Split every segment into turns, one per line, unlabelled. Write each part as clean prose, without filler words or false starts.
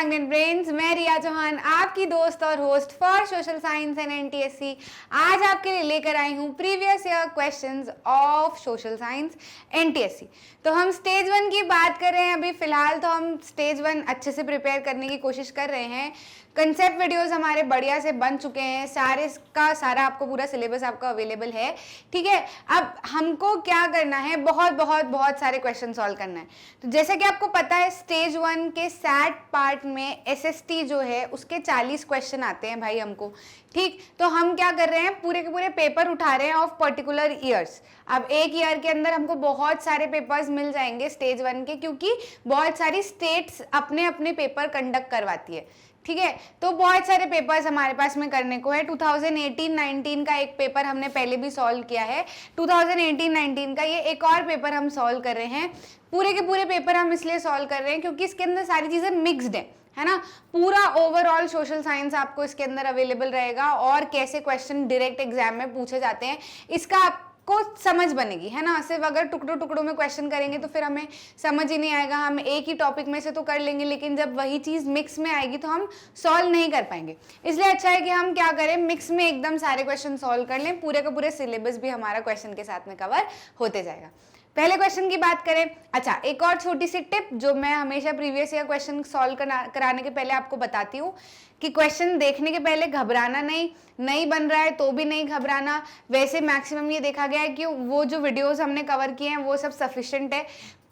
Magnet brains, मैं रिया चौहान, आपकी दोस्त और host for social science and NTSC. आज आपके लिए लेकर आई हूँ previous year questions of social science NTSC. तो हम स्टेज 1 की बात कर रहे हैं अभी फिलहाल, तो हम स्टेज 1 अच्छे से प्रिपेयर करने की कोशिश कर रहे हैं। कंसेप्ट वीडियोस हमारे बढ़िया से बन चुके हैं, सारे का सारा आपको पूरा सिलेबस आपका अवेलेबल है। ठीक है, अब हमको क्या करना है, बहुत सारे क्वेश्चन सॉल्व करना है। तो जैसा कि आपको पता है स्टेज 1 के सैट पार्ट में एसएसटी जो है उसके 40 क्वेश्चन आते हैं भाई हमको। ठीक, तो हम क्या कर रहे हैं, पूरे के पूरे पेपर उठा रहे हैं ऑफ पर्टिकुलर ईयर्स। अब एक ईयर के अंदर हमको बहुत सारे पेपर्स मिल जाएंगे स्टेज 1 के, क्योंकि बहुत सारी स्टेट्स अपने अपने पेपर कंडक्ट करवाती है। ठीक है, तो बहुत सारे पेपर्स हमारे पास में करने को है। 2018-19 का एक पेपर हमने पहले भी सॉल्व किया है, 2018-19 का ये एक और पेपर हम सॉल्व कर रहे हैं। पूरे के पूरे पेपर हम इसलिए सॉल्व कर रहे हैं क्योंकि इसके अंदर सारी चीजें मिक्स्ड है ना। पूरा ओवरऑल सोशल साइंस आपको इसके अंदर अवेलेबल रहेगा और कैसे क्वेश्चन डायरेक्ट एग्जाम में पूछे जाते हैं इसका को समझ बनेगी, है ना। सिर्फ अगर टुकड़ों टुकड़ों में क्वेश्चन करेंगे तो फिर हमें समझ ही नहीं आएगा। हम एक ही टॉपिक में से तो कर लेंगे, लेकिन जब वही चीज मिक्स में आएगी तो हम सॉल्व नहीं कर पाएंगे। इसलिए अच्छा है कि हम क्या करें, मिक्स में एकदम सारे क्वेश्चन सॉल्व कर लें, पूरे का पूरे सिलेबस भी हमारा क्वेश्चन के साथ में कवर होते जाएगा। पहले क्वेश्चन की बात करें। अच्छा, एक और छोटी सी टिप जो मैं हमेशा प्रीवियस ईयर क्वेश्चन सॉल्व कराने के पहले आपको बताती हूँ कि क्वेश्चन देखने के पहले घबराना नहीं बन रहा है तो भी नहीं घबराना। वैसे मैक्सिमम ये देखा गया है कि वो जो वीडियोस हमने कवर किए हैं वो सब सफिशिएंट है।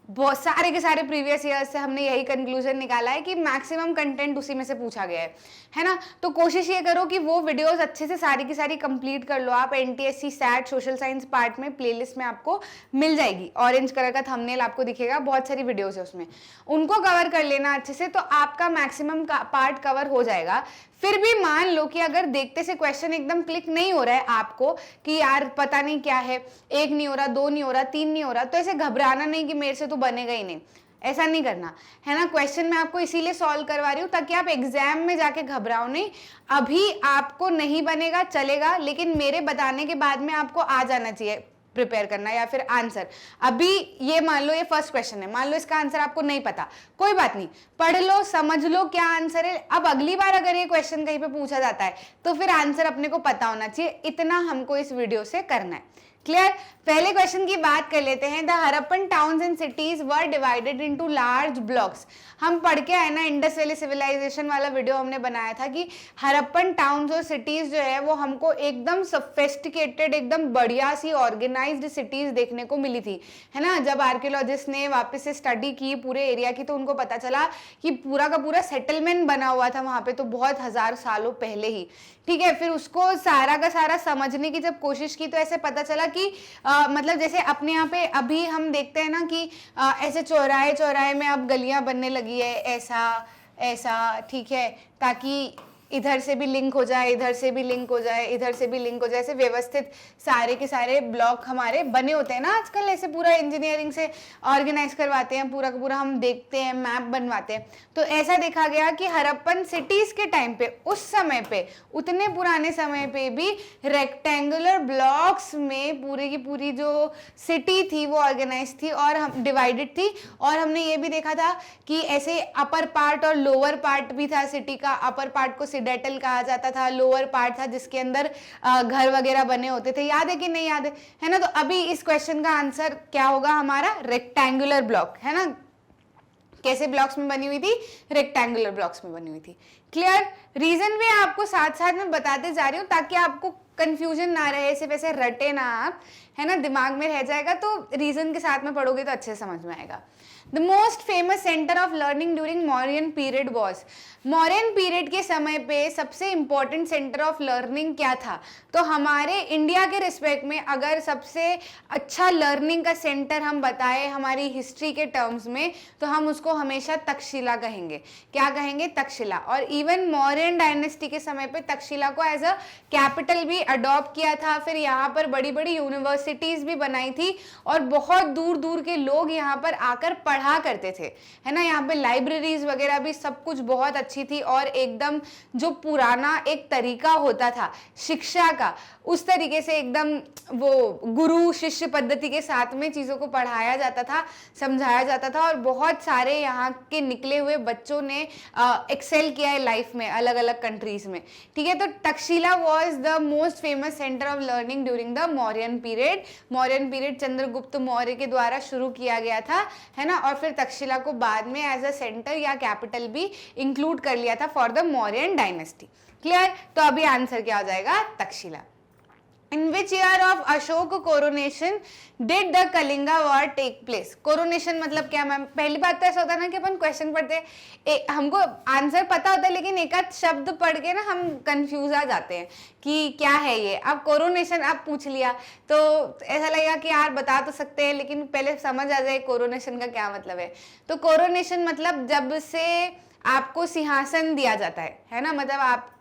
बहुत सारे के सारे प्रीवियस ईयर से हमने यही कंक्लूजन निकाला है कि मैक्सिमम कंटेंट उसी में से पूछा गया है ना। तो कोशिश ये करो कि वो वीडियोस अच्छे से सारी की सारी कंप्लीट कर लो आप। NTSC SAT social science part में प्लेलिस्ट में आपको मिल जाएगी, ऑरेंज कलर का थंबनेल आपको दिखेगा, बहुत सारी वीडियोस है उसमें, उनको कवर कर लेना अच्छे से, तो आपका मैक्सिमम पार्ट कवर हो जाएगा। फिर भी मान लो कि अगर देखते से क्वेश्चन एकदम क्लिक नहीं हो रहा है आपको कि यार पता नहीं क्या है, 1 नहीं हो रहा, 2 नहीं हो रहा, 3 नहीं हो रहा, तो ऐसे घबराना नहीं कि मेरे से तो बनेगा ही नहीं, ऐसा नहीं करना है ना। क्वेश्चन मैं आपको इसीलिए सॉल्व करवा रही हूँ ताकि आप एग्जाम में जाके घबराओ नहीं। अभी आपको नहीं बनेगा चलेगा, लेकिन मेरे बताने के बाद में आपको आ जाना चाहिए प्रिपेयर करना या फिर आंसर। अभी ये मान लो ये फर्स्ट क्वेश्चन है, मान लो इसका आंसर आपको नहीं पता, कोई बात नहीं, पढ़ लो समझ लो क्या आंसर है। अब अगली बार अगर ये क्वेश्चन कहीं पे पूछा जाता है तो फिर आंसर अपने को पता होना चाहिए, इतना हमको इस वीडियो से करना है। क्लियर। पहले क्वेश्चन की बात कर लेते हैं। The Harappan towns and cities were divided into large blocks. हम पढ़ के आए ना, इंडस वैली सिविलाइजेशन वाला वीडियो हमने बनाया था कि हरप्पन टाउन्स और सिटीज जो है वो हमको एकदम सोफिस्टिकेटेड, एकदम बढ़िया सी ऑर्गेनाइज्ड सिटीज देखने को मिली थी, है ना। जब आर्कियोलॉजिस्ट ने वापस से स्टडी की पूरे एरिया की तो उनको पता चला कि पूरा का पूरा सेटलमेंट बना हुआ था वहां पे, तो बहुत हजार सालों पहले ही। ठीक है, फिर उसको सारा का सारा समझने की जब कोशिश की तो ऐसे पता चला कि मतलब जैसे अपने यहाँ पे अभी हम देखते हैं ना कि ऐसे चौराहे में अब गलियां बनने लगी है, ऐसा ठीक है, ताकि इधर से भी लिंक हो जाए, इधर से भी लिंक हो जाए, इधर से भी लिंक हो जाए, ऐसे व्यवस्थित सारे के सारे ब्लॉक हमारे बने होते हैं ना आजकल। ऐसे पूरा इंजीनियरिंग से ऑर्गेनाइज करवाते हैं, पूरा का पूरा हम देखते हैं, मैप बनवाते हैं। तो ऐसा देखा गया कि हरप्पन सिटीज के टाइम पे, उस समय पे, उतने पुराने समय पे भी रेक्टेंगुलर ब्लॉक्स में पूरी की पूरी जो सिटी थी वो ऑर्गेनाइज थी और हम डिवाइडेड थी। और हमने ये भी देखा था कि ऐसे अपर पार्ट और लोअर पार्ट भी था सिटी का। अपर पार्ट को सिडेटल कहा जाता था, लोअर पार्ट था जिसके अंदर घर वगैरह बने होते थे। याद है कि नहीं याद है ना। तो अभी इस क्वेश्चन का आंसर क्या होगा हमारा, रेक्टेंगुलर ब्लॉक, है ना। कैसे ब्लॉक्स में बनी हुई थी, रेक्टेंगुलर ब्लॉक्स में बनी हुई थी। क्लियर। रीजन भी आपको साथ साथ में बताते जा रही हूँ ताकि आपको कंफ्यूजन ना रहे, सिर्फ ऐसे रटे ना आप, है ना, दिमाग में रह जाएगा। तो रीजन के साथ में पढ़ोगे तो अच्छे समझ में आएगा। The most famous centre of learning during Mauryan period was. Mauryan period के समय पे सबसे इंपॉर्टेंट सेंटर ऑफ लर्निंग क्या था, तो हमारे इंडिया के रिस्पेक्ट में अगर सबसे अच्छा लर्निंग का सेंटर हम बताएं हमारी हिस्ट्री के टर्म्स में तो हम उसको हमेशा तक्षशिला कहेंगे। क्या कहेंगे, तक्षशिला। और इवन मौर्यन डायनेस्टी के समय पे तक्षशिला को एज अ कैपिटल भी अडॉप्ट किया था। फिर यहाँ पर बड़ी बड़ी यूनिवर्सिटीज भी बनाई थी और बहुत दूर दूर के लोग यहाँ पर आकर पढ़ा पढ़ा करते थे, है ना। यहाँ पे लाइब्रेरीज वगैरह भी सब कुछ बहुत अच्छी थी और एकदम जो पुराना एक तरीका होता था शिक्षा का, उस तरीके से एकदम वो गुरु शिष्य पद्धति के साथ में चीज़ों को पढ़ाया जाता था, समझाया जाता था और बहुत सारे यहाँ के निकले हुए बच्चों ने एक्सेल किया है लाइफ में अलग अलग कंट्रीज में, ठीक है। तो Takshashila was the most famous centre of learning during the Mauryan period. Mauryan period Chandragupta Maurya के द्वारा शुरू किया गया था, है ना। और फिर तक्षशिला को बाद में एज अ सेंटर या कैपिटल भी इंक्लूड कर लिया था for the Mauryan dynasty. Clear. तो अभी आंसर क्या हो जाएगा, Takshashila. In which year of Ashok coronation did the Kalinga war take place? Coronation मतलब क्या मैम? पहली बात तो ऐसा होता है ना कि अपन क्वेश्चन पढ़ते हैं, हमको आंसर पता होता है लेकिन एक आध शब्द पढ़ के ना हम कंफ्यूज आ जाते हैं कि क्या है ये। अब कोरोनेशन आप पूछ लिया तो ऐसा लगेगा कि यार बता तो सकते हैं लेकिन पहले समझ आ जाए कोरोनेशन का क्या मतलब है। तो कोरोनेशन मतलब जब से आपको सिंहासन दिया जाता है ना, मतलब आपको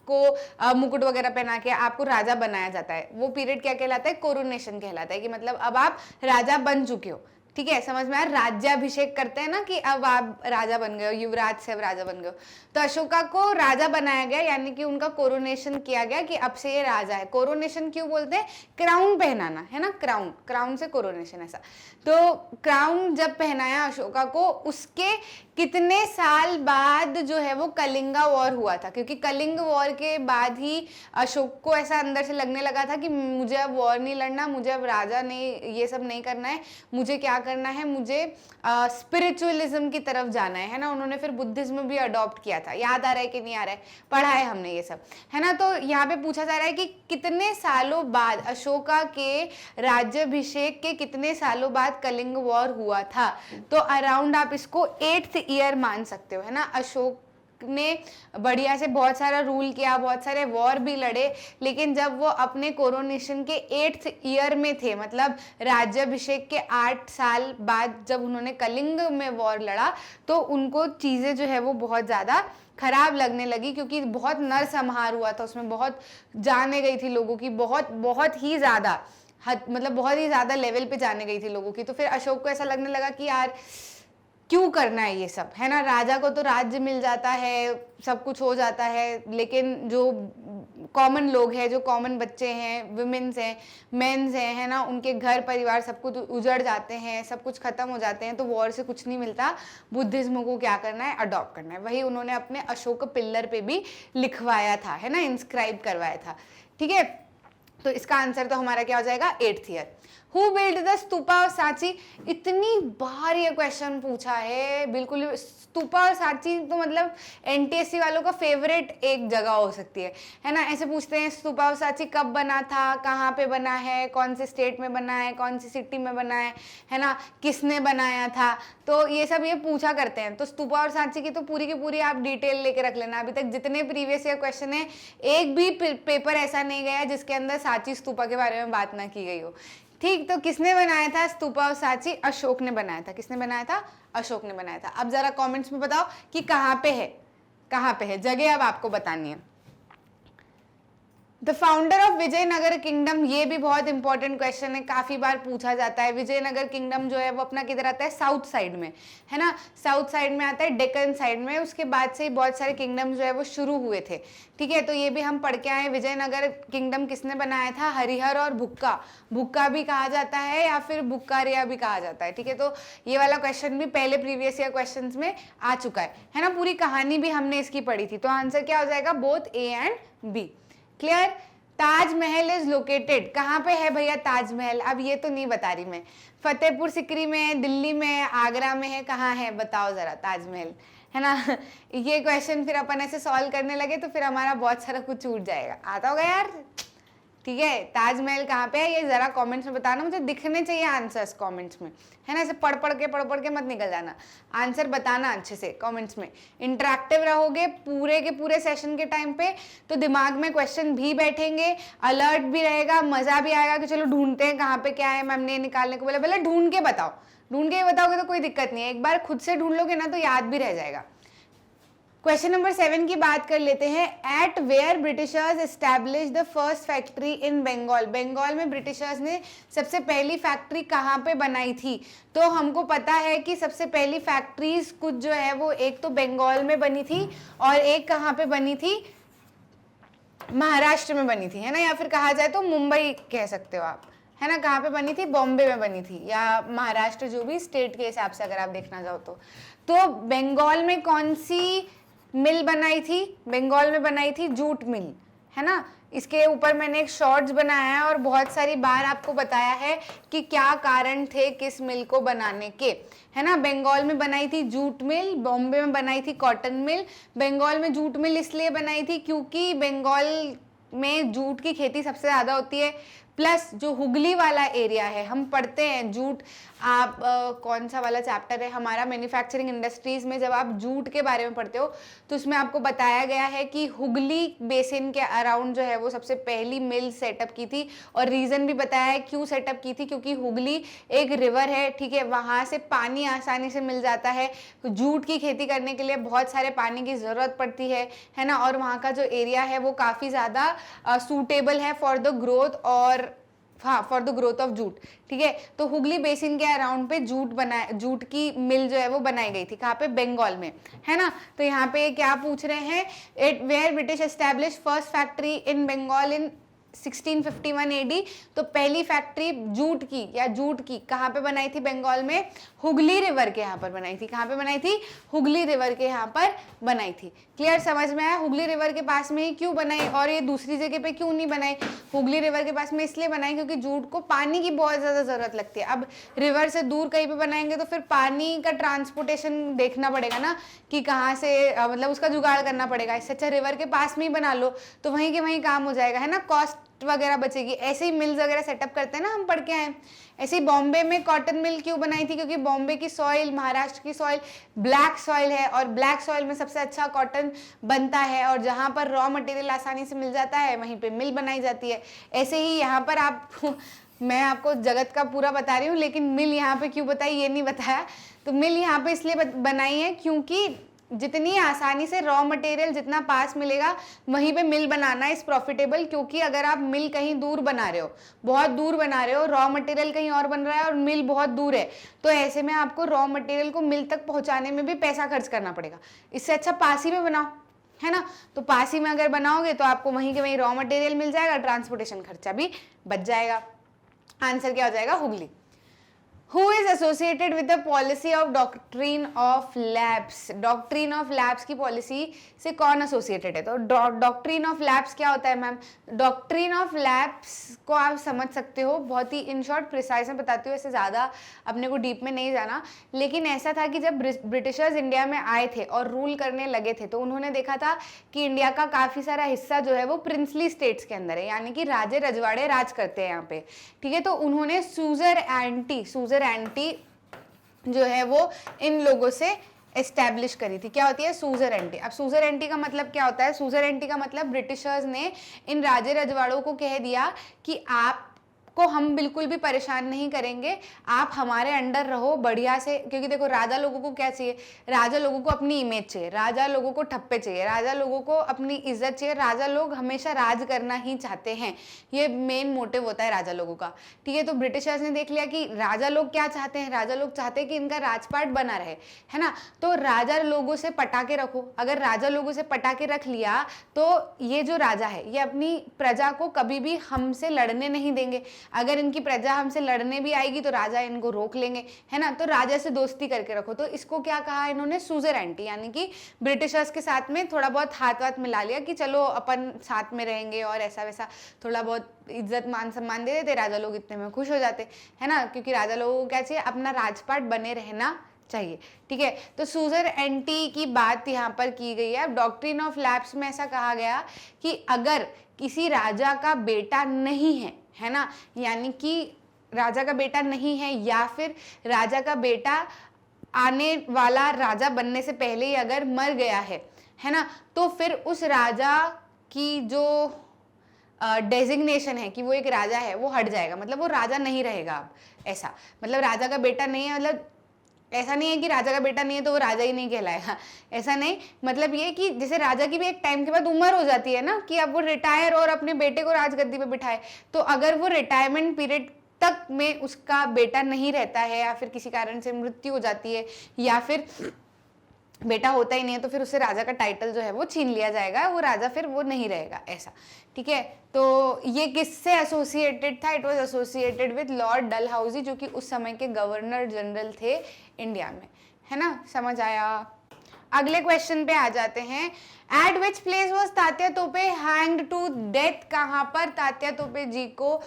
मुकुट वगैरह पहना के आपको राजा बनाया जाता है, वो पीरियड क्या कहलाता है, कोरोनेशन कहलाता है। कि मतलब अब आप राजा बन चुके हो, ठीक है, समझ में आया। राज्याभिषेक करते हैं ना कि अब आप राजा बन गए हो, युवराज से अब राजा बन गए हो। तो अशोका को राजा बनाया गया, यानी कि उनका कोरोनेशन किया गया कि अब से ये राजा है। कोरोनेशन क्यों बोलते हैं, क्राउन पहनाना, है ना, क्राउन, क्राउन से कोरोनेशन ऐसा। तो क्राउन जब पहनाया अशोका को, उसके कितने साल बाद जो है वो कलिंगा वॉर हुआ था, क्योंकि कलिंग वॉर के बाद ही अशोक को ऐसा अंदर से लगने लगा था कि मुझे अब वॉर नहीं लड़ना, मुझे अब राजा नहीं ये सब नहीं करना है, मुझे क्या करना है, मुझे स्पिरिचुअलिज्म की तरफ जाना है ना। उन्होंने फिर बुद्धिज्म भी अडॉप्ट किया था। याद आ रहा है कि नहीं आ रहा है, पढ़ा है हमने ये सब, है ना। तो यहाँ पे पूछा जा रहा है कि कितने सालों बाद, अशोका के राज्याभिषेक के कितने सालों बाद कलिंग वॉर हुआ था। तो अराउंड आप इसको 8th ईयर मान सकते हो, है ना। अशोक ने बढ़िया से बहुत सारा रूल किया, बहुत सारे वॉर भी लड़े, लेकिन जब वो अपने कोरोनेशन के 8th ईयर में थे, मतलब राज्याभिषेक के 8 साल बाद जब उन्होंने कलिंग में वॉर लड़ा, तो उनको चीज़ें जो है वो बहुत ज़्यादा खराब लगने लगी, क्योंकि बहुत नरसंहार हुआ था उसमें, बहुत जाने गई थी लोगों की, बहुत ही ज़्यादा मतलब बहुत ही ज़्यादा लेवल पे जाने गई थी लोगों की। तो फिर अशोक को ऐसा लगने लगा कि यार क्यों करना है ये सब, है ना। राजा को तो राज्य मिल जाता है, सब कुछ हो जाता है, लेकिन जो कॉमन लोग हैं, जो कॉमन बच्चे हैं, विमेन्स हैं, मेंस हैं, है ना, उनके घर परिवार सब कुछ उजड़ जाते हैं, सब कुछ खत्म हो जाते हैं। तो वॉर से कुछ नहीं मिलता, बुद्धिज्म को क्या करना है, अडॉप्ट करना है। वही उन्होंने अपने अशोक पिल्लर पे भी लिखवाया था, है ना, इंस्क्राइब करवाया था, ठीक है। तो इसका आंसर तो हमारा क्या हो जाएगा, 8th year. Who built the stupa of Sanchi? इतनी बार ये क्वेश्चन पूछा है, बिल्कुल। स्तूपा और सांची तो मतलब एनटीएससी वालों का फेवरेट एक जगह हो सकती है ना। ऐसे पूछते हैं स्तूपा और सांची कब बना था, कहाँ पे बना है, कौन से स्टेट में बना है, कौन सी सिटी में बना है ना, किसने बनाया था, तो ये सब ये पूछा करते हैं। तो स्तूपा और सांची की तो पूरी की पूरी आप डिटेल लेके रख लेना। अभी तक जितने प्रीवियस ईयर क्वेश्चन है, एक भी पेपर ऐसा नहीं गया जिसके अंदर सांची स्तूपा के बारे में बात ना की गई हो, ठीक। तो किसने बनाया था स्तूपा और सांची? अशोक ने बनाया था। किसने बनाया था? अशोक ने बनाया था। अब जरा कमेंट्स में बताओ कि कहाँ पे है, कहाँ पे है जगह, अब आपको बतानी है। The founder of Vijayanagar kingdom, ये भी बहुत इंपॉर्टेंट क्वेश्चन है, काफी बार पूछा जाता है। विजयनगर किंगडम जो है वो अपना किधर आता है, साउथ साइड में, है ना, साउथ साइड में आता है, डेक्कन साइड में। उसके बाद से ही बहुत सारे किंगडम जो है वो शुरू हुए थे, ठीक है। तो ये भी हम पढ़ के आए। विजयनगर किंगडम किसने बनाया था? हरिहर और भुक्का, भुक्का भी कहा जाता है या फिर बुक्कारिया भी कहा जाता है, ठीक है। तो ये वाला क्वेश्चन भी पहले प्रीवियस ईयर क्वेश्चन में आ चुका है ना। पूरी कहानी भी हमने इसकी पढ़ी थी। तो आंसर क्या हो जाएगा, both A and B. Clear. Taj Mahal is located, कहाँ पे है भैया ताजमहल? अब ये तो नहीं बता रही मैं, फतेहपुर सिकरी में, दिल्ली में, आगरा में है, कहाँ है बताओ जरा ताजमहल, है ना। ये क्वेश्चन फिर अपन ऐसे सॉल्व करने लगे तो फिर हमारा बहुत सारा कुछ छूट जाएगा। आता होगा यार, ठीक है। ताजमहल कहाँ पे है ये जरा कमेंट्स में बताना, मुझे दिखने चाहिए आंसर्स कमेंट्स में, है ना। ऐसे पढ़ पढ़ के मत निकल जाना, आंसर बताना अच्छे से कमेंट्स में। इंटरेक्टिव रहोगे पूरे के पूरे सेशन के टाइम पे तो दिमाग में क्वेश्चन भी बैठेंगे, अलर्ट भी रहेगा, मजा भी आएगा कि चलो ढूंढते हैं कहाँ पे क्या है, मैम ने निकालने को बोला, पहले ढूंढ के बताओ, ढूंढ के बताओगे तो कोई दिक्कत नहीं है, एक बार खुद से ढूंढ लोगे ना तो याद भी रह जाएगा। क्वेश्चन नंबर 7 की बात कर लेते हैं। At where Britishers establish the first factory in Bengal. Bengal में ब्रिटिशर्स ने सबसे पहली फैक्ट्री कहाँ पे बनाई थी? तो हमको पता है कि सबसे पहली फैक्ट्रीज कुछ जो है वो एक तो बंगाल में बनी थी और एक कहाँ पे बनी थी, महाराष्ट्र में बनी थी, है ना, या फिर कहा जाए तो मुंबई कह सकते हो आप, है ना। कहाँ पे बनी थी? बॉम्बे में बनी थी, या महाराष्ट्र, जो भी स्टेट के हिसाब से अगर आप देखना चाहो तो बंगाल में कौन सी मिल बनाई थी? बंगाल में बनाई थी जूट मिल, है ना। इसके ऊपर मैंने एक शॉर्ट्स बनाया है और बहुत सारी बार आपको बताया है कि क्या कारण थे किस मिल को बनाने के, है ना। बंगाल में बनाई थी जूट मिल, बॉम्बे में बनाई थी कॉटन मिल। बंगाल में जूट मिल इसलिए बनाई थी क्योंकि बंगाल में जूट की खेती सबसे ज़्यादा होती है, प्लस जो हुगली वाला एरिया है, हम पढ़ते हैं जूट, आप कौन सा वाला चैप्टर है हमारा, मैन्युफैक्चरिंग इंडस्ट्रीज में, जब आप जूट के बारे में पढ़ते हो तो उसमें आपको बताया गया है कि हुगली बेसिन के अराउंड जो है वो सबसे पहली मिल सेटअप की थी। और रीज़न भी बताया है क्यों सेटअप की थी, क्योंकि हुगली एक रिवर है, ठीक है, वहाँ से पानी आसानी से मिल जाता है। जूट की खेती करने के लिए बहुत सारे पानी की ज़रूरत पड़ती है ना, और वहाँ का जो एरिया है वो काफ़ी ज़्यादा सूटेबल है फॉर द ग्रोथ, और हाँ, for the growth of jute, ठीक है। तो हुगली बेसिन के अराउंड पे जूट की मिल जो है वो बनाई गई थी, कहाँ पे? बंगाल में, है ना। तो यहाँ पे क्या पूछ रहे हैं? It were British establish first factory in Bengal in 1651 AD. तो पहली फैक्ट्री जूट की कहाँ पे बनाई थी? बंगाल में हुगली रिवर के यहाँ पर बनाई थी। कहाँ पे बनाई थी? हुगली रिवर के यहाँ पर बनाई थी। क्लियर, समझ में आया? हुगली रिवर के पास में ही क्यों बनाई, और ये दूसरी जगह पे क्यों नहीं बनाई? हुगली रिवर के पास में इसलिए बनाई क्योंकि जूट को पानी की बहुत ज़्यादा ज़रूरत लगती है। अब रिवर से दूर कहीं पे बनाएंगे तो फिर पानी का ट्रांसपोर्टेशन देखना पड़ेगा ना, कि कहाँ से मतलब उसका जुगाड़ करना पड़ेगा। इससे अच्छा रिवर के पास में ही बना लो, तो वहीं के वहीं काम हो जाएगा, है ना, कॉस्ट वगैरह बचेगी। ऐसे ही मिल्स वगैरह सेटअप करते हैं ना, हम पढ़ के आए। ऐसे ही बॉम्बे में कॉटन मिल क्यों बनाई थी? क्योंकि बॉम्बे की सॉइल, महाराष्ट्र की सॉइल ब्लैक सॉइल है, और ब्लैक सॉइल में सबसे अच्छा कॉटन बनता है, और जहाँ पर रॉ मटेरियल आसानी से मिल जाता है वहीं पे मिल बनाई जाती है। ऐसे ही यहाँ पर आप मैं आपको जगत का पूरा बता रही हूँ, लेकिन मिल यहाँ पे क्यों बताई ये नहीं बताया। तो मिल यहाँ पे इसलिए बनाई है क्योंकि जितनी आसानी से रॉ मटेरियल जितना पास मिलेगा वहीं पे मिल बनाना इस प्रॉफिटेबल। क्योंकि अगर आप मिल कहीं दूर बना रहे हो, बहुत दूर बना रहे हो, रॉ मटेरियल कहीं और बन रहा है और मिल बहुत दूर है, तो ऐसे में आपको रॉ मटेरियल को मिल तक पहुंचाने में भी पैसा खर्च करना पड़ेगा। इससे अच्छा पास ही में बनाओ, है ना। तो पास ही में अगर बनाओगे तो आपको वहीं के वहीं रॉ मटेरियल मिल जाएगा, ट्रांसपोर्टेशन खर्चा भी बच जाएगा। आंसर क्या हो जाएगा? Hooghly. Who is associated with the policy of doctrine of lapse? Doctrine of lapse की पॉलिसी से कौन एसोसिएटेड है? तो डॉक्ट्रीन ऑफ लैप्स क्या होता है मैम? डॉक्ट्रीन ऑफ लैप्स को आप समझ सकते हो, बहुत ही इन शॉर्ट प्रिसाइज में बताती हूँ, ऐसे ज़्यादा अपने को डीप में नहीं जाना। लेकिन ऐसा था कि जब ब्रिटिशर्स इंडिया में आए थे और रूल करने लगे थे, तो उन्होंने देखा था कि इंडिया का काफ़ी सारा हिस्सा जो है वो प्रिंसली स्टेट्स के अंदर है, यानी कि राजे रजवाड़े राज करते हैं यहाँ पे, ठीक है। तो उन्होंने सूजर एंटी जो है वो इन लोगों से एस्टैब्लिश करी थी। क्या होती है? सूजर एंटी। अब सूजर एंटी का मतलब क्या होता है? सूजर एंटी का मतलब ब्रिटिशर्स ने इन राजे रजवाड़ों को कह दिया कि आप को हम बिल्कुल भी परेशान नहीं करेंगे, आप हमारे अंडर रहो बढ़िया से। क्योंकि देखो, राजा लोगों को क्या चाहिए? राजा लोगों को अपनी इमेज चाहिए, राजा लोगों को ठप्पे चाहिए, राजा लोगों को अपनी इज्जत चाहिए, राजा लोग हमेशा राज करना ही चाहते हैं, ये मेन मोटिव होता है राजा लोगों का, ठीक है। तो ब्रिटिशर्स ने देख लिया कि राजा लोग क्या चाहते हैं, राजा लोग चाहते हैं कि इनका राजपाट बना रहे, है ना। तो राजा लोगों से पटा के रखो। अगर राजा लोगों से पटा के रख लिया तो ये जो राजा है ये अपनी प्रजा को कभी भी हमसे लड़ने नहीं देंगे। अगर इनकी प्रजा हमसे लड़ने भी आएगी तो राजा इनको रोक लेंगे, है ना। तो राजा से दोस्ती करके रखो। तो इसको क्या कहा इन्होंने? सूजर एंटी, यानी कि ब्रिटिशर्स के साथ में थोड़ा बहुत हाथ मिला लिया कि चलो अपन साथ में रहेंगे, और ऐसा वैसा थोड़ा बहुत इज्जत मान सम्मान दे देते, राजा लोग इतने में खुश हो जाते, है ना। क्योंकि राजा लोगों को क्या चाहिए? अपना राजपाट बने रहना चाहिए, ठीक है। तो सूजर एंटी की बात यहाँ पर की गई है। अब डॉक्ट्रिन ऑफ लैप्स में ऐसा कहा गया कि अगर किसी राजा का बेटा नहीं है ना, यानी कि राजा का बेटा नहीं है, या फिर राजा का बेटा आने वाला राजा बनने से पहले ही अगर मर गया है ना, तो फिर उस राजा की जो डेजिग्नेशन है कि वो एक राजा है वो हट जाएगा, मतलब वो राजा नहीं रहेगा अब। ऐसा मतलब राजा का बेटा नहीं है, मतलब ऐसा नहीं है कि राजा का बेटा नहीं है तो वो राजा ही नहीं कहलाएगा, ऐसा नहीं। मतलब ये कि जैसे राजा की भी एक टाइम के बाद उम्र हो जाती है ना कि अब वो रिटायर और अपने बेटे को राजगद्दी पे बिठाए, तो अगर वो रिटायरमेंट पीरियड तक में उसका बेटा नहीं रहता है या फिर किसी कारण से मृत्यु हो जाती है या फिर बेटा होता ही नहीं है तो फिर उससे राजा का टाइटल जो है वो छीन लिया जाएगा, वो राजा फिर वो नहीं रहेगा, ऐसा। ठीक है, तो ये किससे एसोसिएटेड था? It was associated with Lord Dalhousie, जो कि उस समय के गवर्नर जनरल थे इंडिया में, है ना, समझ आया। अगले क्वेश्चन पे आ जाते हैं। Eight which place was Tatya तोपे हैंग्ड टू डेथ? कहाँ पर तात्या तोपे जी को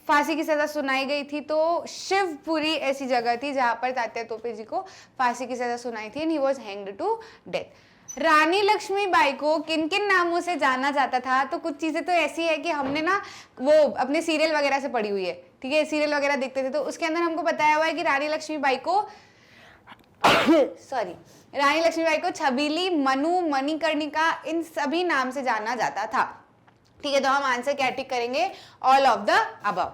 फांसी की सजा सुनाई गई थी? तो शिवपुरी ऐसी जगह थी जहां पर तात्या तोपे जी को फांसी की सजा सुनाई थी, and he was hanged to death. Rani Lakshmibai को किन किन नामों से जाना जाता था? तो कुछ चीजें तो ऐसी है कि हमने ना वो अपने सीरियल वगैरह से पढ़ी हुई है, ठीक है, सीरियल वगैरह देखते थे तो उसके अंदर हमको बताया हुआ है कि रानी लक्ष्मीबाई को रानी लक्ष्मीबाई को छबीली, मनु, मणिकर्णिका, इन सभी नाम से जाना जाता था। ठीक है, तो हम आंसर क्या टिक करेंगे? All of the above.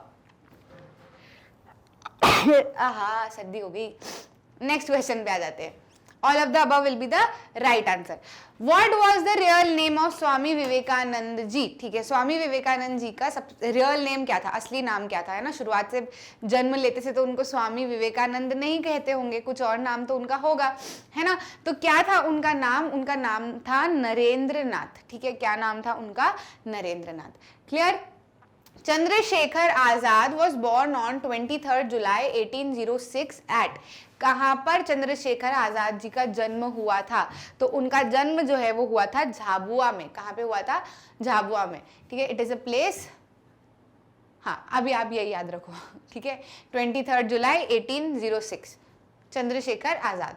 आहा, सर्दी हो गई। नेक्स्ट क्वेश्चन पे आ जाते हैं। All of the above will be the right answer. What was the real name of Swami Vivekananda ji? ठीक है, स्वामी विवेकानंद जी का सब रियल नेम क्या था, असली नाम क्या था, है ना? शुरुआत से जन्म लेते से तो उनको स्वामी विवेकानंद नहीं कहते होंगे, कुछ और नाम तो उनका होगा, है ना? तो क्या था उनका नाम? उनका नाम था नरेंद्र नाथ। ठीक है, क्या नाम था उनका? Narendra Nath. Clear? Chandrashekhar Azad was born on 23 July 1806 at, कहां पर चंद्रशेखर आजाद जी का जन्म हुआ था? तो उनका जन्म जो है वो हुआ था झाबुआ में। कहां पे हुआ था? झाबुआ में। ठीक है, इट इज अ प्लेस। हाँ, अभी आप यही याद रखो, ठीक है, 23 जुलाई 1806, Chandrashekhar Azad.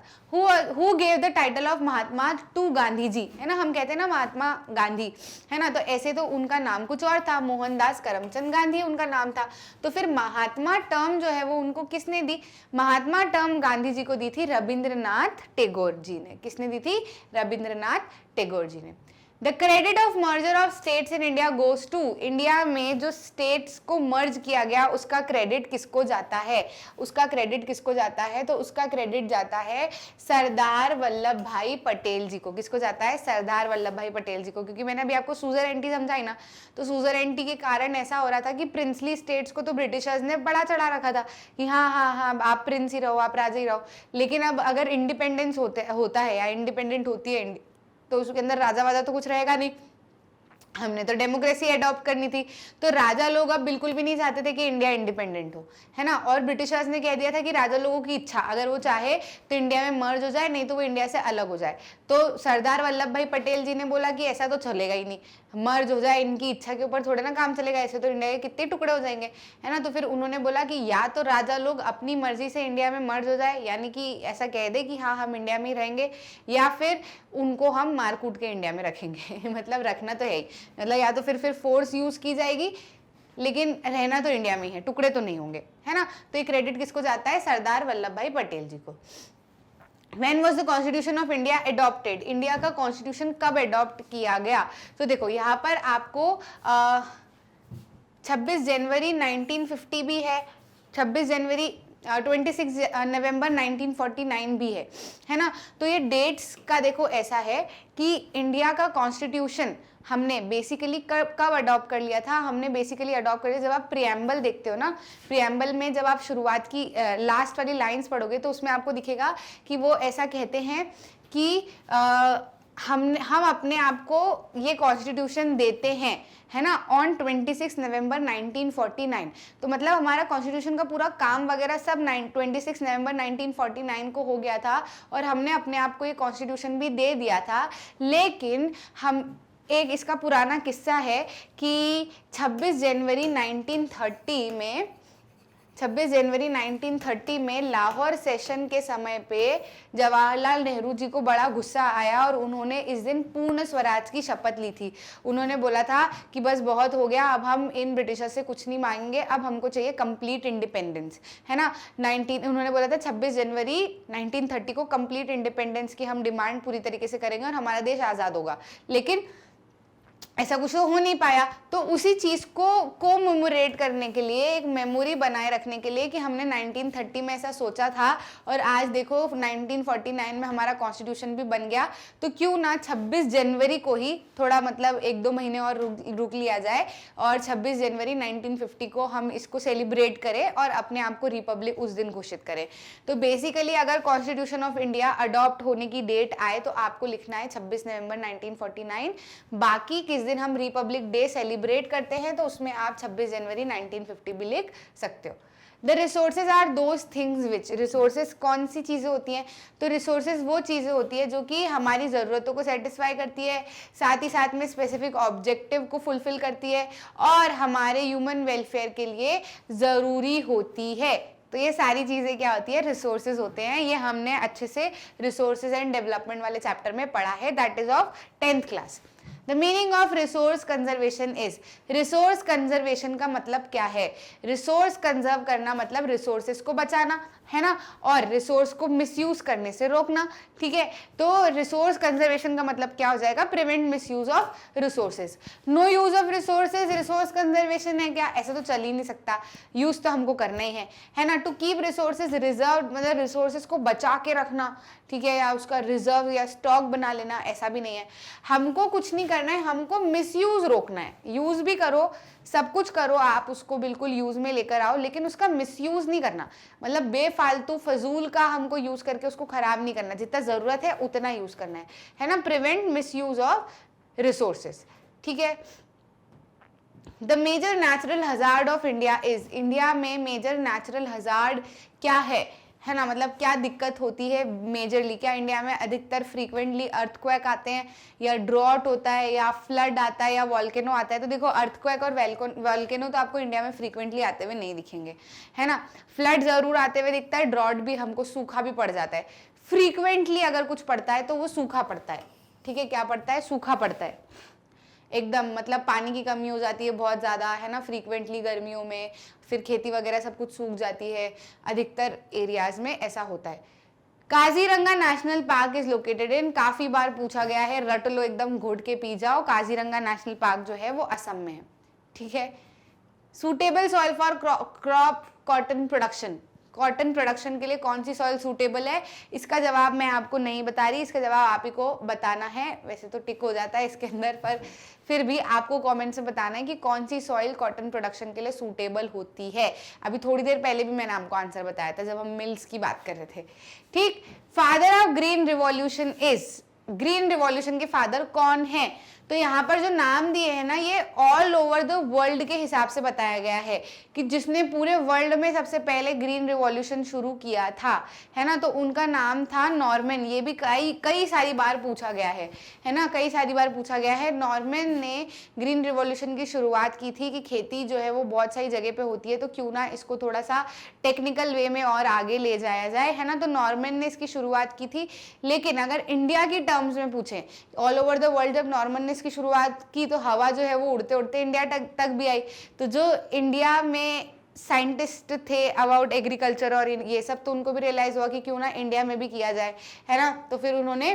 Who gave the title of Mahatma to Gandhi ji? है ना, हम कहते हैं ना महात्मा गांधी, है ना, तो ऐसे तो उनका नाम कुछ और था, मोहनदास करमचंद गांधी उनका नाम था। तो फिर महात्मा टर्म जो है वो उनको किसने दी? महात्मा टर्म गांधी जी को दी थी रविंद्रनाथ टैगोर जी ने। किसने दी थी? रविंद्रनाथ टैगोर जी ने। The credit of merger of states in India goes to, India में जो स्टेट्स को मर्ज किया गया उसका क्रेडिट किसको जाता है? उसका क्रेडिट किसको जाता है? तो उसका क्रेडिट जाता है सरदार वल्लभ भाई पटेल जी को। किसको जाता है? सरदार वल्लभ भाई पटेल जी को। क्योंकि मैंने अभी आपको सूजर एंटी समझाई ना, तो सूजर एंटी के कारण ऐसा हो रहा था कि प्रिंसली स्टेट्स को तो ब्रिटिशर्स ने बड़ा चढ़ा रखा था कि हाँ हाँ हाँ आप प्रिंस ही रहो, आप राजा ही रहो। लेकिन अब अगर इंडिपेंडेंस होता है या इंडिपेंडेंट होती है तो उसके अंदर राजा वाजा तो कुछ रहेगा नहीं, हमने तो डेमोक्रेसी अडॉप्ट करनी थी। तो राजा लोग अब बिल्कुल भी नहीं चाहते थे कि इंडिया इंडिपेंडेंट हो, है ना। और ब्रिटिशर्स ने कह दिया था कि राजा लोगों की इच्छा, अगर वो चाहे तो इंडिया में मर्ज हो जाए, नहीं तो वो इंडिया से अलग हो जाए। तो सरदार वल्लभ भाई पटेल जी ने बोला कि ऐसा तो चलेगा ही नहीं, मर्ज हो जाए, इनकी इच्छा के ऊपर थोड़े ना काम चलेगा, ऐसे तो इंडिया के कितने टुकड़े हो जाएंगे, है ना। तो फिर उन्होंने बोला कि या तो राजा लोग अपनी मर्जी से इंडिया में मर्ज हो जाए, यानी कि ऐसा कह दे कि हाँ हम इंडिया में ही रहेंगे, या फिर उनको हम मार कूट के इंडिया में रखेंगे मतलब रखना तो है ही, मतलब या तो फिर फोर्स यूज की जाएगी, लेकिन रहना तो इंडिया में ही है, टुकड़े तो नहीं होंगे, है ना। तो ये क्रेडिट किसको जाता है? सरदार वल्लभ भाई पटेल जी को। When was the Constitution of India adopted? India का कॉन्स्टिट्यूशन कब अडॉप्ट किया गया? तो देखो यहाँ पर आपको 26 जनवरी 1950 भी है, 26 जनवरी 26 नवंबर 1949 भी है ना। तो ये डेट्स का देखो ऐसा है कि इंडिया का कॉन्स्टिट्यूशन हमने बेसिकली कब अडॉप्ट कर लिया था? हमने बेसिकली अडॉप्ट कर लिया जब आप प्रियम्बल देखते हो ना, प्रियम्बल में जब आप शुरुआत की लास्ट वाली लाइंस पढ़ोगे तो उसमें आपको दिखेगा कि वो ऐसा कहते हैं कि हम अपने आप को ये कॉन्स्टिट्यूशन देते हैं, है ना, ऑन 26 नवंबर 1949। तो मतलब हमारा कॉन्स्टिट्यूशन का पूरा काम वगैरह सब 26 नवंबर 1949 को हो गया था और हमने अपने आप को ये कॉन्स्टिट्यूशन भी दे दिया था। लेकिन हम एक इसका पुराना किस्सा है कि 26 जनवरी 1930 में लाहौर सेशन के समय पे जवाहरलाल नेहरू जी को बड़ा गुस्सा आया और उन्होंने इस दिन पूर्ण स्वराज की शपथ ली थी। उन्होंने बोला था कि बस बहुत हो गया, अब हम इन ब्रिटिशर से कुछ नहीं मांगेंगे, अब हमको चाहिए कंप्लीट इंडिपेंडेंस, है ना। उन्होंने बोला था 26 जनवरी 1930 को कंप्लीट इंडिपेंडेंस की हम डिमांड पूरी तरीके से करेंगे और हमारा देश आज़ाद होगा। लेकिन ऐसा कुछ तो हो नहीं पाया। तो उसी चीज़ को कोमेमोरेट करने के लिए, एक मेमोरी बनाए रखने के लिए कि हमने 1930 में ऐसा सोचा था और आज देखो 1949 में हमारा कॉन्स्टिट्यूशन भी बन गया, तो क्यों ना 26 जनवरी को ही थोड़ा मतलब 1-2 महीने और रुक लिया जाए और 26 जनवरी 1950 को हम इसको सेलिब्रेट करें और अपने आप को रिपब्लिक उस दिन घोषित करें। तो बेसिकली अगर कॉन्स्टिट्यूशन ऑफ इंडिया अडॉप्ट होने की डेट आए तो आपको लिखना है 26 नवंबर 1949। बाकी किस दिन हम रिपब्लिक डे सेलिब्रेट करते हैं तो उसमें आप 26 जनवरी 1950 भी लिख सकते हो। The resources are those things which, resources कौन सी चीज़ें होती हैं? तो रिसोर्सेज वो चीज़ें होती है जो कि हमारी ज़रूरतों को सेटिस्फाई करती है, साथ ही साथ में स्पेसिफिक ऑब्जेक्टिव को फुलफिल करती है और हमारे ह्यूमन वेलफेयर के लिए ज़रूरी होती है। तो ये सारी चीज़ें क्या होती है? रिसोर्सेज होते हैं। ये हमने अच्छे से रिसोर्सेज एंड डेवलपमेंट वाले चैप्टर में पढ़ा है, that is of 10th class. The meaning of resource conservation is, resource conservation का मतलब क्या है? रिसोर्स कंजर्व करना मतलब रिसोर्सेस को बचाना है ना, और रिसोर्स को मिसयूज करने से रोकना। ठीक है, तो रिसोर्स कंजर्वेशन का मतलब क्या हो जाएगा? Prevent misuse of resources. No use of resources resource conservation है क्या? ऐसा तो चल ही नहीं सकता, यूज तो हमको करना ही है ना। टू कीप रिसोर्सेज रिजर्व मतलब रिसोर्सेज को बचा के रखना, ठीक है, या उसका रिजर्व या स्टॉक बना लेना, ऐसा भी नहीं है। हमको कुछ नहीं करना है, हमको मिसयूज रोकना है। यूज भी करो, सब कुछ करो, आप उसको बिल्कुल यूज में लेकर आओ, लेकिन उसका मिसयूज नहीं करना, मतलब बेफालतू फजूल का हमको यूज करके उसको खराब नहीं करना, जितना जरूरत है उतना यूज करना है ना। Prevent misuse of resources. ठीक है, the major natural hazard of India is, India में मेजर नेचुरल हजार्ड क्या है ना, मतलब क्या दिक्कत होती है मेजरली? क्या इंडिया में अधिकतर फ्रीक्वेंटली अर्थक्वेक आते हैं, या ड्रॉट होता है, या फ्लड आता है, या वॉल्केनो आता है? तो देखो अर्थक्वेक और वॉल्केनो तो आपको इंडिया में फ्रीक्वेंटली आते हुए नहीं दिखेंगे, है ना। फ्लड जरूर आते हुए दिखता है, ड्रॉट भी, हमको सूखा भी पड़ जाता है। फ्रीक्वेंटली अगर कुछ पड़ता है तो वो सूखा पड़ता है। ठीक है, क्या पड़ता है? सूखा पड़ता है एकदम, मतलब पानी की कमी हो जाती है बहुत ज़्यादा, है ना, फ्रीक्वेंटली गर्मियों में, फिर खेती वगैरह सब कुछ सूख जाती है, अधिकतर एरियाज में ऐसा होता है। Kaziranga national park is located in, काफ़ी बार पूछा गया है, रट लो एकदम, घोट के पी जाओ। काजीरंगा नेशनल पार्क जो है वो असम में है। ठीक है, suitable soil for crop cotton production, cotton production के लिए कौन सी सॉइल सूटेबल है? इसका जवाब मैं आपको नहीं बता रही, इसका जवाब आप ही को बताना है। वैसे तो टिक हो जाता है इसके अंदर, पर फिर भी आपको कमेंट से बताना है कि कौन सी सॉइल कॉटन प्रोडक्शन के लिए सूटेबल होती है। अभी थोड़ी देर पहले भी मैंने आपको आंसर बताया था जब हम मिल्स की बात कर रहे थे। ठीक, father of green revolution is, green revolution के फादर कौन है? तो यहाँ पर जो नाम दिए हैं ना, ये ऑल ओवर द वर्ल्ड के हिसाब से बताया गया है कि जिसने पूरे वर्ल्ड में सबसे पहले ग्रीन रिवॉल्यूशन शुरू किया था, है ना, तो उनका नाम था नॉर्मन। ये भी कई सारी बार पूछा गया है ना, कई सारी बार पूछा गया है। नॉर्मन ने ग्रीन रिवॉल्यूशन की शुरुआत की थी कि खेती जो है वो बहुत सारी जगह पे होती है, तो क्यों ना इसको थोड़ा सा टेक्निकल वे में और आगे ले जाया जाए, है ना। तो नॉर्मन ने इसकी शुरुआत की थी। लेकिन अगर इंडिया की टर्म्स में पूछें, ऑल ओवर द वर्ल्ड जब नॉर्मन ने इसकी शुरुआत की तो हवा जो है वो उड़ते उड़ते इंडिया तक भी आई। तो जो इंडिया में साइंटिस्ट थे अबाउट एग्रीकल्चर और ये सब, तो उनको भी रियलाइज हुआ कि क्यों ना इंडिया में भी किया जाए, है ना। तो फिर उन्होंने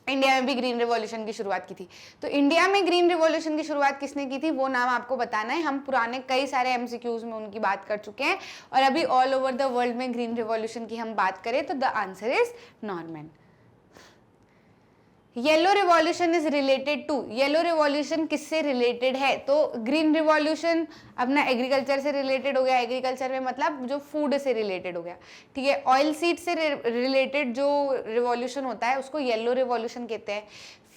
इंडिया में भी ग्रीन रिवॉल्यूशन की शुरुआत की थी। तो इंडिया में ग्रीन रिवॉल्यूशन की शुरुआत किसने की थी वो नाम आपको बताना है। हम पुराने कई सारे एमसीक्यूज में उनकी बात कर चुके हैं, और अभी ऑल ओवर द वर्ल्ड में ग्रीन रिवॉल्यूशन की हम बात करें तो the answer is Norman. Yellow revolution is related to, yellow revolution किससे रिलेटेड है? तो ग्रीन रिवॉल्यूशन अपना एग्रीकल्चर से रिलेटेड हो गया, एग्रीकल्चर में मतलब जो फूड से रिलेटेड हो गया, ठीक है। ऑयल सीड से रिलेटेड जो रिवॉल्यूशन होता है उसको येलो रिवॉल्यूशन कहते हैं।